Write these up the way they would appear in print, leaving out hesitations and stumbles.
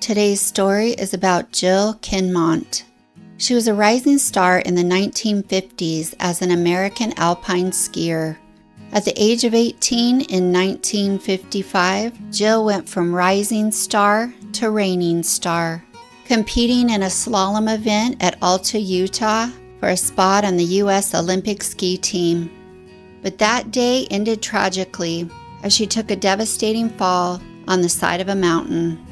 Today's story is about Jill Kinmont. She was a rising star in the 1950s as an American alpine skier. At the age of 18 in 1955, Jill went from rising star to reigning star, competing in a slalom event at Alta, Utah for a spot on the U.S. Olympic ski team. But that day ended tragically as she took a devastating fall on the side of a mountain.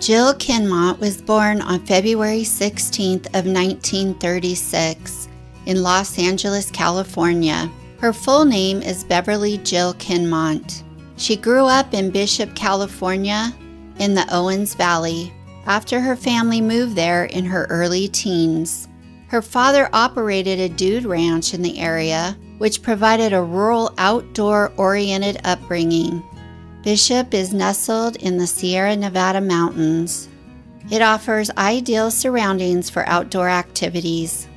Jill Kinmont was born on February 16th of 1936 in Los Angeles, California. Her full name is Beverly Jill Kinmont. She grew up in Bishop, California, in the Owens Valley, after her family moved there in her early teens. Her father operated a dude ranch in the area, which provided a rural, outdoor-oriented upbringing. Bishop is nestled in the Sierra Nevada mountains. It offers ideal surroundings for outdoor activities.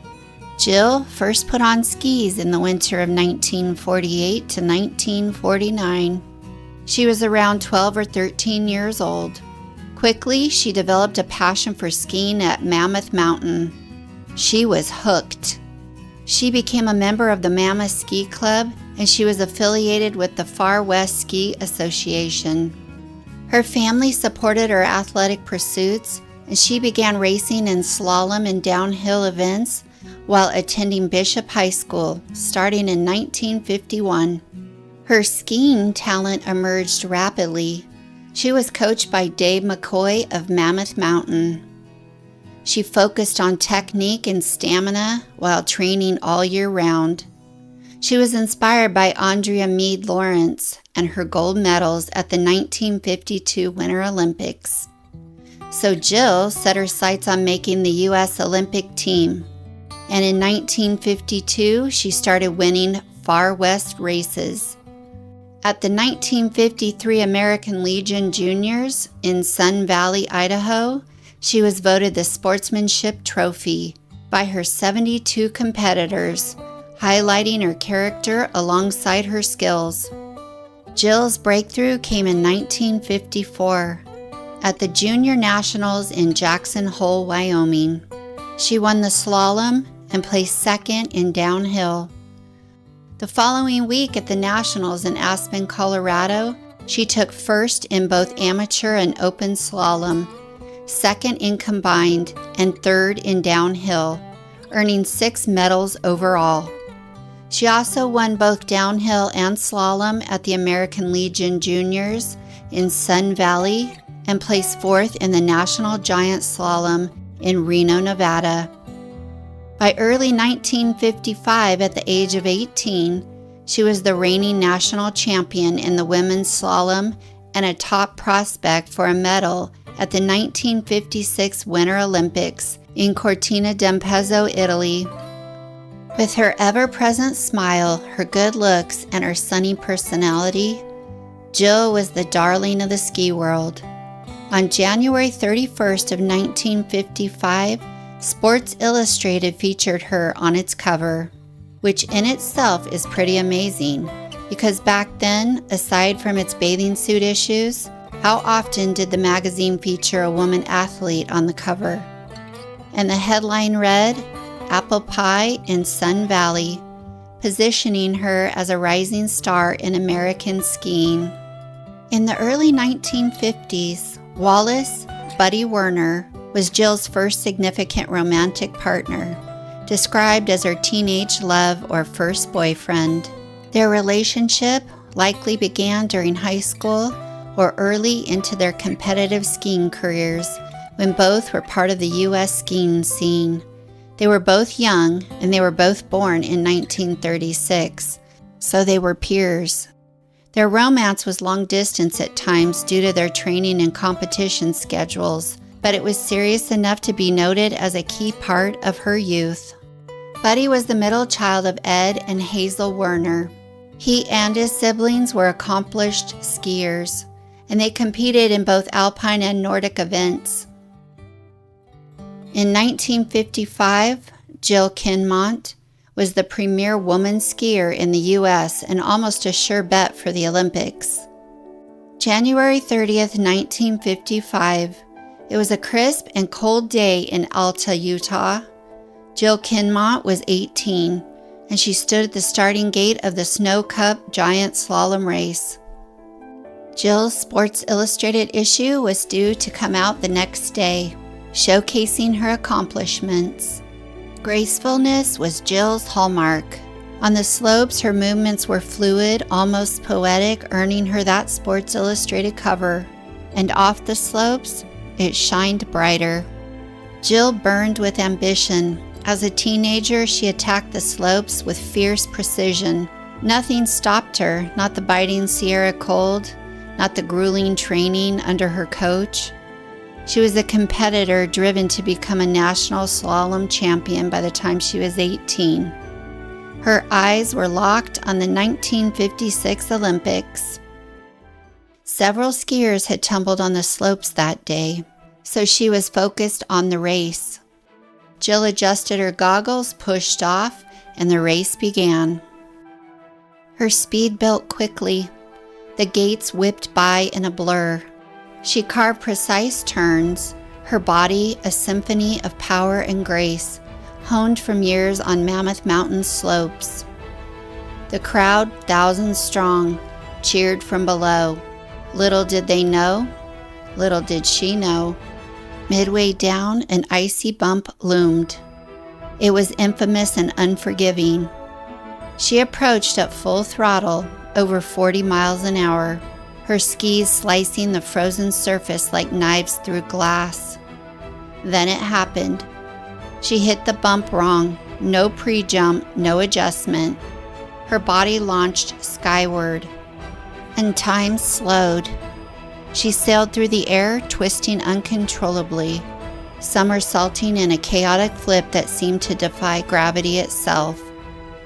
Jill first put on skis in the winter of 1948 to 1949. She was around 12 or 13 years old. Quickly, she developed a passion for skiing at Mammoth Mountain. She was hooked. She became a member of the Mammoth Ski Club, and she was affiliated with the Far West Ski Association. Her family supported her athletic pursuits, and she began racing in slalom and downhill events while attending Bishop High School, starting in 1951. Her skiing talent emerged rapidly. She was coached by Dave McCoy of Mammoth Mountain. She focused on technique and stamina while training all year round. She was inspired by Andrea Mead Lawrence and her gold medals at the 1952 Winter Olympics. So Jill set her sights on making the U.S. Olympic team, and in 1952 she started winning Far West races. At the 1953 American Legion Juniors in Sun Valley, Idaho, she was voted the Sportsmanship Trophy by her 72 competitors, highlighting her character alongside her skills. Jill's breakthrough came in 1954 at the Junior Nationals in Jackson Hole, Wyoming. She won the slalom and placed second in downhill. The following week at the Nationals in Aspen, Colorado, she took first in both amateur and open slalom, second in combined, and third in downhill, earning 6 medals overall. She also won both downhill and slalom at the American Legion Juniors in Sun Valley and placed 4th in the National Giant Slalom in Reno, Nevada. By early 1955, at the age of 18, she was the reigning national champion in the women's slalom and a top prospect for a medal at the 1956 Winter Olympics in Cortina d'Ampezzo, Italy. With her ever-present smile, her good looks, and her sunny personality, Jill was the darling of the ski world. On January 31st of 1955, Sports Illustrated featured her on its cover, which in itself is pretty amazing, because back then, aside from its bathing suit issues, how often did the magazine feature a woman athlete on the cover? And the headline read, "Apple Pie in Sun Valley," positioning her as a rising star in American skiing. In the early 1950s, Wallace Buddy Werner was Jill's first significant romantic partner, described as her teenage love or first boyfriend. Their relationship likely began during high school or early into their competitive skiing careers when both were part of the U.S. skiing scene. They were both young, and they were both born in 1936, so they were peers. Their romance was long distance at times due to their training and competition schedules, but it was serious enough to be noted as a key part of her youth. Buddy was the middle child of Ed and Hazel Werner. He and his siblings were accomplished skiers, and they competed in both alpine and Nordic events. In 1955, Jill Kinmont was the premier woman skier in the U.S. and almost a sure bet for the Olympics. January 30th, 1955, It was a crisp and cold day in Alta, Utah. Jill Kinmont was 18, and she stood at the starting gate of the Snow Cup Giant Slalom race. Jill's Sports Illustrated issue was due to come out the next day, showcasing her accomplishments. Gracefulness was Jill's hallmark. On the slopes, her movements were fluid, almost poetic, earning her that Sports Illustrated cover. And off the slopes, it shined brighter. Jill burned with ambition. As a teenager, she attacked the slopes with fierce precision. Nothing stopped her, not the biting Sierra cold, not the grueling training under her coach. She was a competitor driven to become a national slalom champion by the time she was 18. Her eyes were locked on the 1956 Olympics. Several skiers had tumbled on the slopes that day, so she was focused on the race. Jill adjusted her goggles, pushed off, and the race began. Her speed built quickly. The gates whipped by in a blur. She carved precise turns, her body a symphony of power and grace, honed from years on Mammoth Mountain slopes. The crowd, thousands strong, cheered from below. Little did they know, little did she know. Midway down, an icy bump loomed. It was infamous and unforgiving. She approached at full throttle, over 40 miles an hour, her skis slicing the frozen surface like knives through glass. Then it happened. She hit the bump wrong. No pre-jump, no adjustment. Her body launched skyward, and time slowed. She sailed through the air, twisting uncontrollably, somersaulting in a chaotic flip that seemed to defy gravity itself.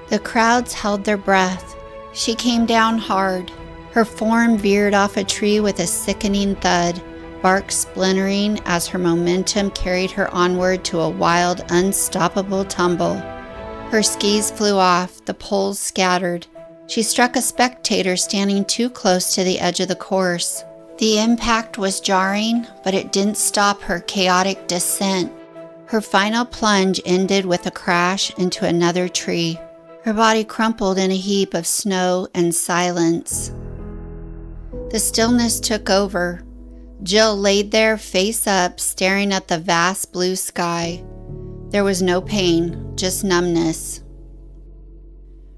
The crowds held their breath. She came down hard. Her form veered off a tree with a sickening thud, bark splintering as her momentum carried her onward to a wild, unstoppable tumble. Her skis flew off, the poles scattered. She struck a spectator standing too close to the edge of the course. The impact was jarring, but it didn't stop her chaotic descent. Her final plunge ended with a crash into another tree. Her body crumpled in a heap of snow and silence. The stillness took over. Jill laid there face up, staring at the vast blue sky. There was no pain, just numbness.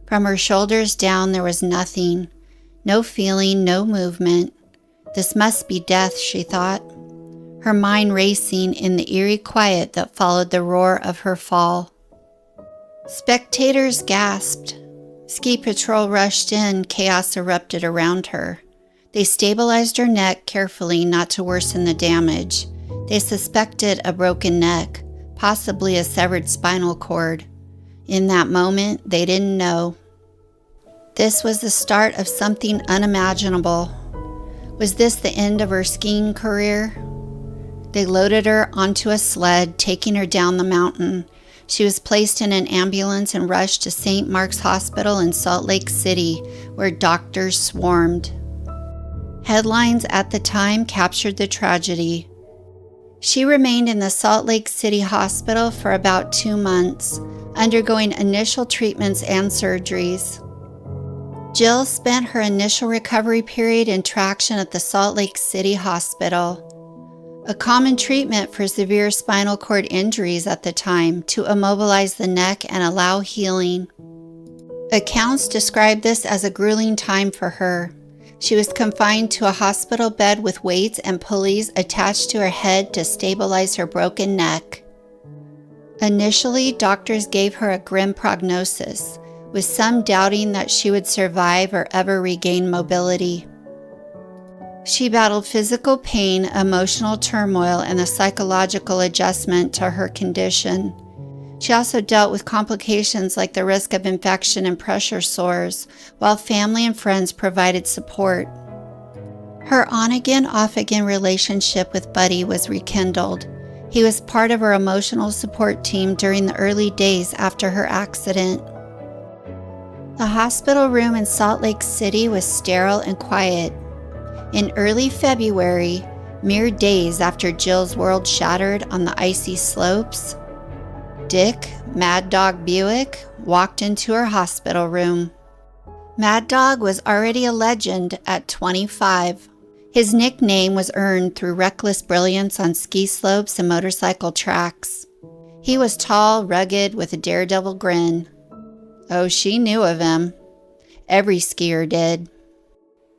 From her shoulders down, there was nothing. No feeling, no movement. This must be death, she thought, her mind racing in the eerie quiet that followed the roar of her fall. Spectators gasped. Ski patrol rushed in, chaos erupted around her. They stabilized her neck carefully not to worsen the damage. They suspected a broken neck, possibly a severed spinal cord. In that moment, they didn't know. This was the start of something unimaginable. Was this the end of her skiing career? They loaded her onto a sled, taking her down the mountain. She was placed in an ambulance and rushed to St. Mark's Hospital in Salt Lake City, where doctors swarmed. Headlines at the time captured the tragedy. She remained in the Salt Lake City Hospital for about 2 months, undergoing initial treatments and surgeries. Jill spent her initial recovery period in traction at the Salt Lake City Hospital, a common treatment for severe spinal cord injuries at the time to immobilize the neck and allow healing. Accounts describe this as a grueling time for her. She was confined to a hospital bed with weights and pulleys attached to her head to stabilize her broken neck. Initially, doctors gave her a grim prognosis, with some doubting that she would survive or ever regain mobility. She battled physical pain, emotional turmoil, and the psychological adjustment to her condition. She also dealt with complications like the risk of infection and pressure sores, while family and friends provided support. Her on-again, off-again relationship with Buddy was rekindled. He was part of her emotional support team during the early days after her accident. The hospital room in Salt Lake City was sterile and quiet. In early February, Mere days after Jill's world shattered on the icy slopes, Dick, Mad Dog Buek, walked into her hospital room. Mad Dog was already a legend at 25. His nickname was earned through reckless brilliance on ski slopes and motorcycle tracks. He was tall, rugged, with a daredevil grin. Oh, she knew of him. Every skier did.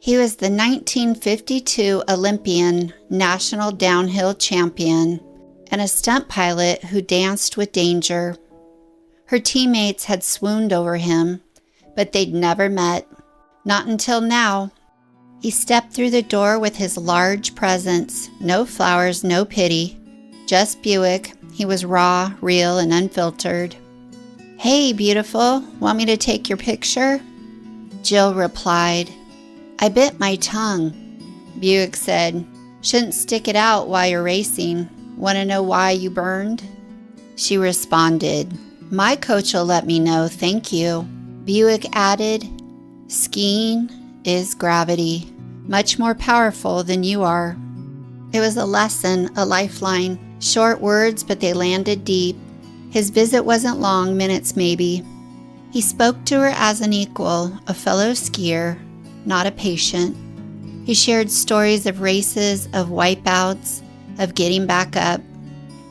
He was the 1952 Olympian national downhill champion and a stunt pilot who danced with danger. Her teammates had swooned over him, but they'd never met. Not until now. He stepped through the door with his large presence. No flowers, no pity. Just Buek. He was raw, real, and unfiltered. "Hey, beautiful, want me to take your picture?" Jill replied, "I bit my tongue." Buek said, "Shouldn't stick it out while you're racing. Want to know why you burned?" She responded, "My coach will let me know, thank you." Buek added, "Skiing is gravity, much more powerful than you are." It was a lesson, a lifeline. Short words, but they landed deep. His visit wasn't long, minutes maybe. He spoke to her as an equal, a fellow skier, not a patient. He shared stories of races, of wipeouts, of getting back up.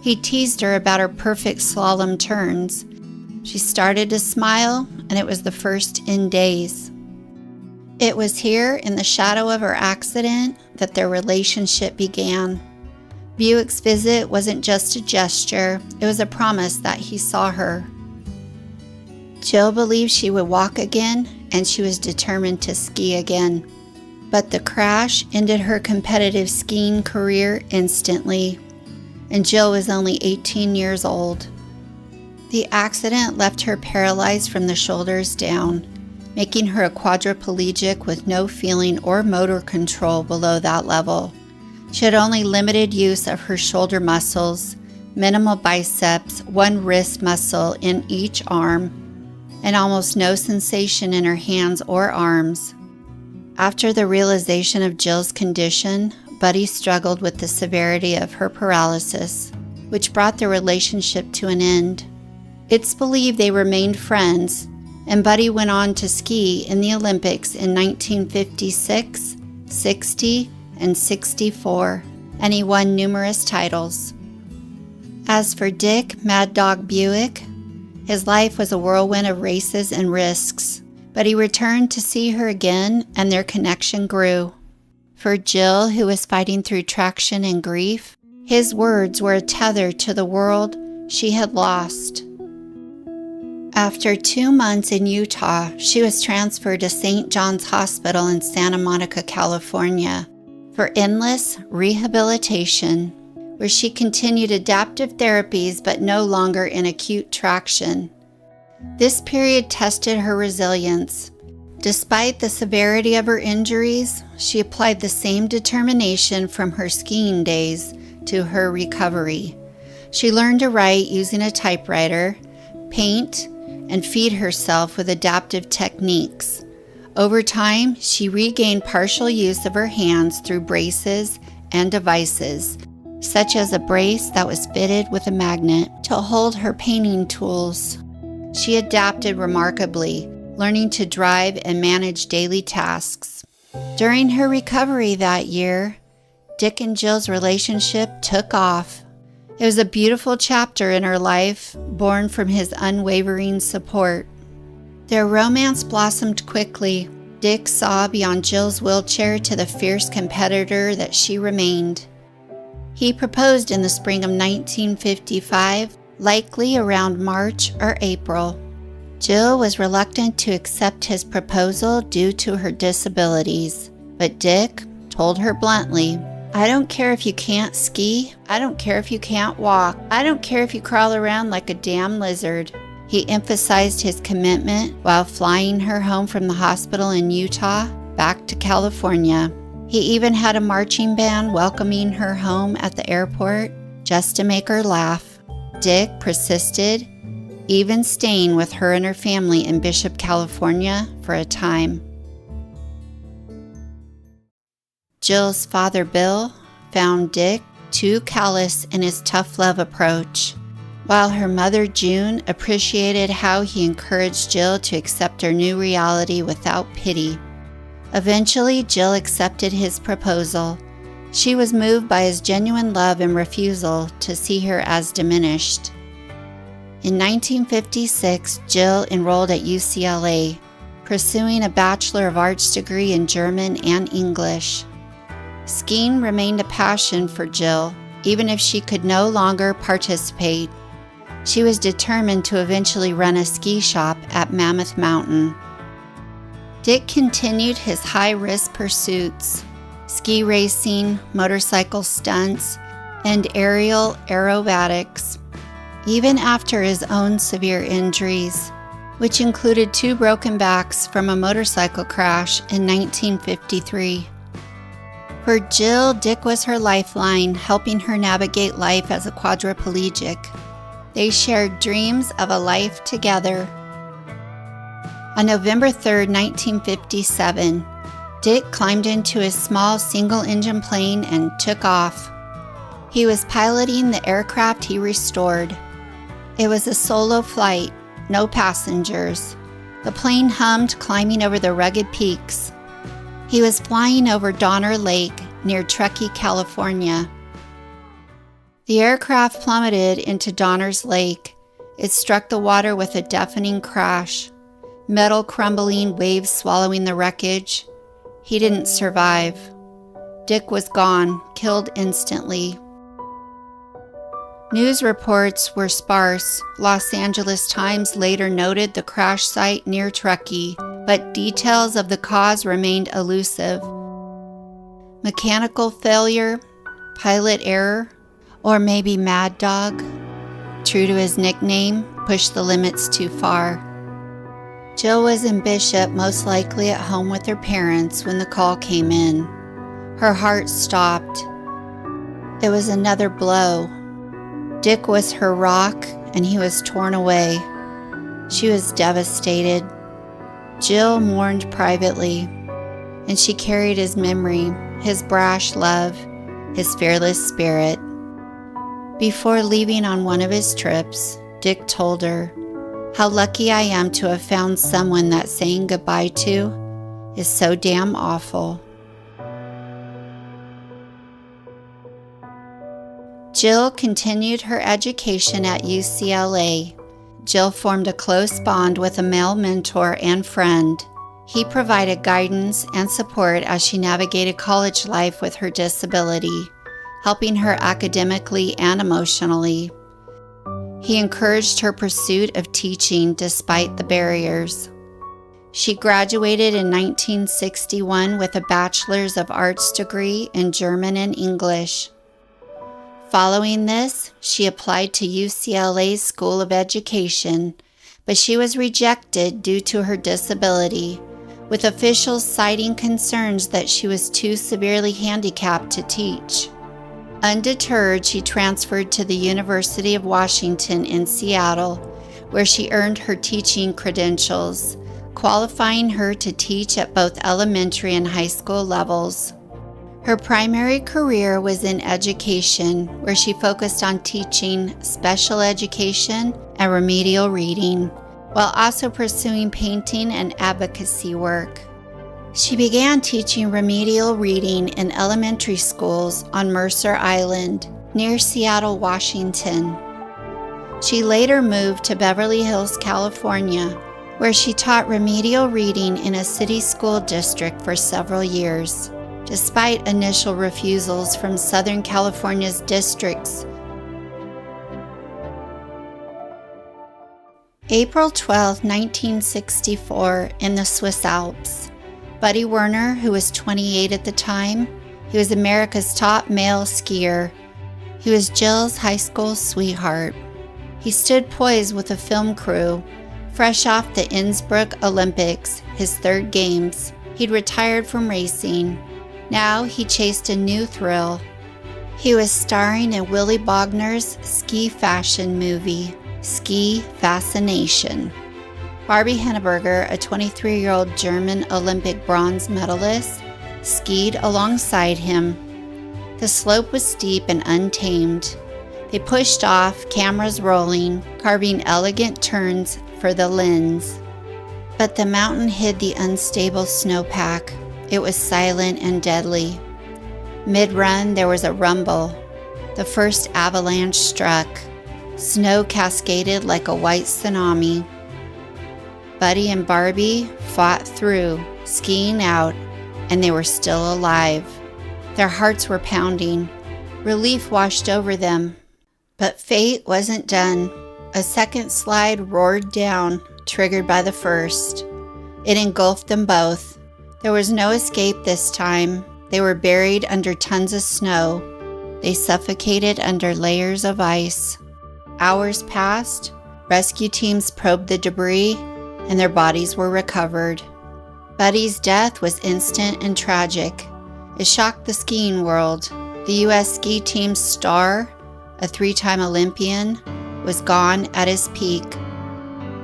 He teased her about her perfect slalom turns. She started to smile, and it was the first in days. It was here, in the shadow of her accident, that their relationship began. Buek's visit wasn't just a gesture, it was a promise that he saw her. Jill believed she would walk again, and she was determined to ski again. But the crash ended her competitive skiing career instantly, and Jill was only 18 years old. The accident left her paralyzed from the shoulders down, making her a quadriplegic with no feeling or motor control below that level. She had only limited use of her shoulder muscles, minimal biceps, one wrist muscle in each arm, and almost no sensation in her hands or arms. After the realization of Jill's condition, Buddy struggled with the severity of her paralysis, which brought their relationship to an end. It's believed they remained friends, and Buddy went on to ski in the Olympics in 1956, 60, and 64, and he won numerous titles. As for Dick, Mad Dog Buek, his life was a whirlwind of races and risks, but he returned to see her again, and their connection grew. For Jill, who was fighting through traction and grief, his words were a tether to the world she had lost. After 2 months in Utah, she was transferred to St. John's Hospital in Santa Monica, California, for endless rehabilitation, where she continued adaptive therapies but no longer in acute traction. This period tested her resilience. Despite the severity of her injuries, she applied the same determination from her skiing days to her recovery. She learned to write using a typewriter, paint, and feed herself with adaptive techniques. Over time, she regained partial use of her hands through braces and devices, such as a brace that was fitted with a magnet to hold her painting tools. She adapted remarkably, learning to drive and manage daily tasks. During her recovery that year, Dick and Jill's relationship took off. It was a beautiful chapter in her life, born from his unwavering support. Their romance blossomed quickly. Dick saw beyond Jill's wheelchair to the fierce competitor that she remained. He proposed in the spring of 1955, likely around March or April. Jill was reluctant to accept his proposal due to her disabilities, but Dick told her bluntly, "I don't care if you can't ski. I don't care if you can't walk. I don't care if you crawl around like a damn lizard." He emphasized his commitment while flying her home from the hospital in Utah back to California. He even had a marching band welcoming her home at the airport just to make her laugh. Dick persisted, even staying with her and her family in Bishop, California for a time. Jill's father, Bill, found Dick too callous in his tough love approach, while her mother June appreciated how he encouraged Jill to accept her new reality without pity. Eventually, Jill accepted his proposal. She was moved by his genuine love and refusal to see her as diminished. In 1956, Jill enrolled at UCLA, pursuing a Bachelor of Arts degree in German and English. Skiing remained a passion for Jill, even if she could no longer participate. She was determined to eventually run a ski shop at Mammoth Mountain. Dick continued his high-risk pursuits, ski racing, motorcycle stunts, and aerial aerobatics, even after his own severe injuries, which included 2 broken backs from a motorcycle crash in 1953. For Jill, Dick was her lifeline, helping her navigate life as a quadriplegic. They shared dreams of a life together. On November 3, 1957, Dick climbed into his small single-engine plane and took off. He was piloting the aircraft he restored. It was a solo flight, no passengers. The plane hummed, climbing over the rugged peaks. He was flying over Donner Lake near Truckee, California. The aircraft plummeted into Donner's Lake. It struck the water with a deafening crash, metal crumbling, waves swallowing the wreckage. He didn't survive. Dick was gone, killed instantly. News reports were sparse. Los Angeles Times later noted the crash site near Truckee, but details of the cause remained elusive. Mechanical failure, pilot error, or maybe Mad Dog, true to his nickname, pushed the limits too far. Jill was in Bishop, most likely at home with her parents when the call came in. Her heart stopped. It was another blow. Dick was her rock, and he was torn away. She was devastated. Jill mourned privately, and she carried his memory, his brash love, his fearless spirit. Before leaving on one of his trips, Dick told her, "How lucky I am to have found someone that saying goodbye to is so damn awful." Jill continued her education at UCLA. Jill formed a close bond with a male mentor and friend. He provided guidance and support as she navigated college life with her disability, helping her academically and emotionally. He encouraged her pursuit of teaching despite the barriers. She graduated in 1961 with a Bachelor's of Arts degree in German and English. Following this, she applied to UCLA's School of Education, but she was rejected due to her disability, with officials citing concerns that she was too severely handicapped to teach. Undeterred, she transferred to the University of Washington in Seattle, where she earned her teaching credentials, qualifying her to teach at both elementary and high school levels. Her primary career was in education, where she focused on teaching special education and remedial reading, while also pursuing painting and advocacy work. She began teaching remedial reading in elementary schools on Mercer Island, near Seattle, Washington. She later moved to Beverly Hills, California, where she taught remedial reading in a city school district for several years. Despite initial refusals from Southern California's districts. April 12, 1964, in the Swiss Alps. Buddy Werner, who was 28 at the time, he was America's top male skier. He was Jill's high school sweetheart. He stood poised with a film crew. Fresh off the Innsbruck Olympics, his third games, he'd retired from racing. Now he chased a new thrill. He was starring in Willy Bogner's ski fashion movie, Ski Fascination. Barbie Henneberger, a 23-year-old German Olympic bronze medalist, skied alongside him. The slope was steep and untamed. They pushed off, cameras rolling, carving elegant turns for the lens. But the mountain hid the unstable snowpack. It was silent and deadly. Mid-run, there was a rumble. The first avalanche struck. Snow cascaded like a white tsunami. Buddy and Barbie fought through, skiing out, and they were still alive. Their hearts were pounding. Relief washed over them. But fate wasn't done. A second slide roared down, triggered by the first. It engulfed them both. There was no escape this time. They were buried under tons of snow. They suffocated under layers of ice. Hours passed. Rescue teams probed the debris, and their bodies were recovered. Buddy's death was instant and tragic. It shocked the skiing world. The U.S. ski team's star, a 3-time Olympian, was gone at his peak.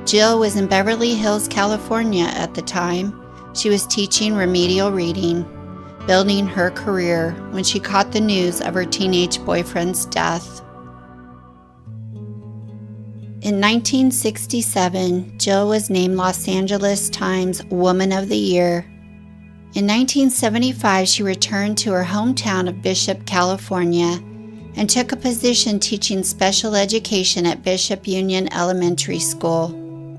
Jill was in Beverly Hills, California at the time. She was teaching remedial reading, building her career, when she caught the news of her teenage boyfriend's death. In 1967, Jill was named Los Angeles Times Woman of the Year. In 1975, she returned to her hometown of Bishop, California, and took a position teaching special education at Bishop Union Elementary School,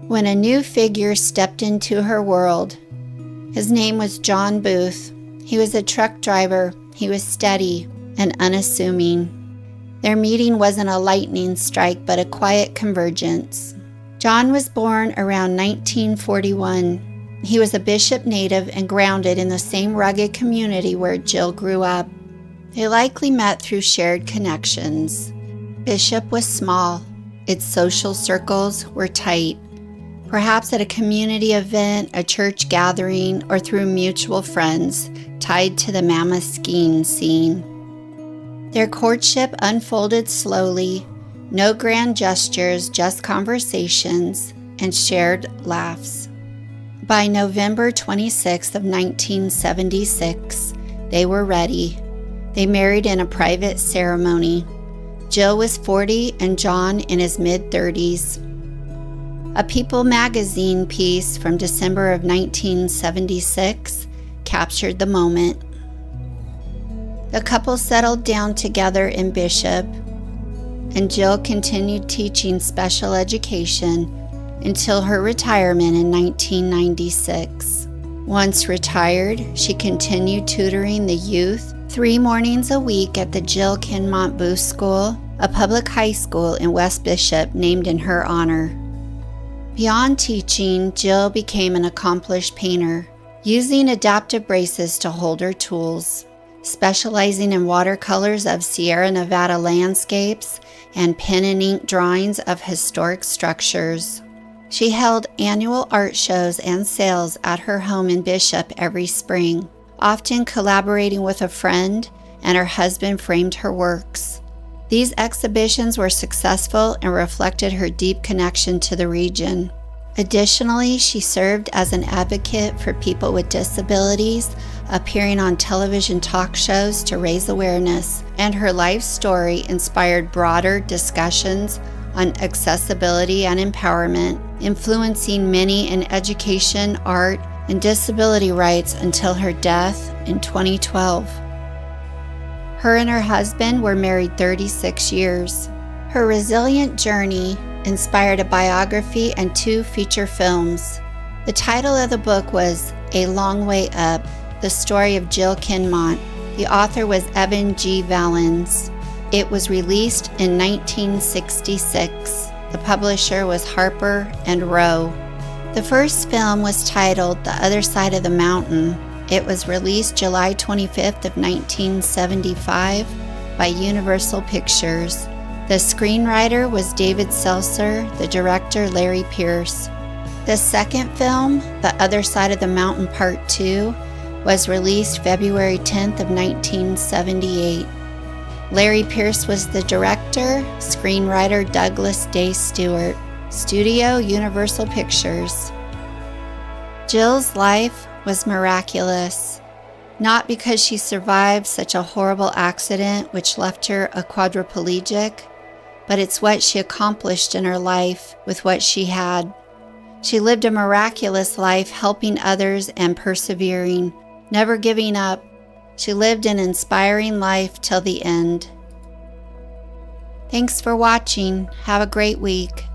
when a new figure stepped into her world. His name was John Booth. He was a truck driver. He was steady and unassuming. Their meeting wasn't a lightning strike, but a quiet convergence. John was born around 1941. He was a Bishop native and grounded in the same rugged community where Jill grew up. They likely met through shared connections. Bishop was small. Its social circles were tight. Perhaps at a community event, a church gathering, or through mutual friends tied to the mammoth skiing scene. Their courtship unfolded slowly, no grand gestures, just conversations and shared laughs. By November 26th of 1976, they were ready. They married in a private ceremony. Jill was 40 and John in his mid-30s. A People magazine piece from December of 1976 captured the moment. The couple settled down together in Bishop, and Jill continued teaching special education until her retirement in 1996. Once retired, she continued tutoring the youth 3 mornings a week at the Jill Kinmont Booth School, a public high school in West Bishop named in her honor. Beyond teaching, Jill became an accomplished painter, using adaptive braces to hold her tools, specializing in watercolors of Sierra Nevada landscapes and pen and ink drawings of historic structures. She held annual art shows and sales at her home in Bishop every spring, often collaborating with a friend, and her husband framed her works. These exhibitions were successful and reflected her deep connection to the region. Additionally, she served as an advocate for people with disabilities, appearing on television talk shows to raise awareness, and her life story inspired broader discussions on accessibility and empowerment, influencing many in education, art, and disability rights until her death in 2012. Her and her husband were married 36 years. Her resilient journey inspired a biography and 2 feature films. The title of the book was A Long Way Up, the story of Jill Kinmont. The author was Evan G. Valens. It was released in 1966. The publisher was Harper and Row. The first film was titled The Other Side of the Mountain. It was released July 25th of 1975 by Universal Pictures. The screenwriter was David Seltzer, the director Larry Pierce. The second film, The Other Side of the Mountain Part 2, was released February 10th of 1978. Larry Pierce was the director, screenwriter Douglas Day Stewart, Studio Universal Pictures. Jill's life was miraculous. Not because she survived such a horrible accident which left her a quadriplegic, but it's what she accomplished in her life with what she had. She lived a miraculous life, helping others and persevering, never giving up. She lived an inspiring life till the end. Thanks for watching. Have a great week.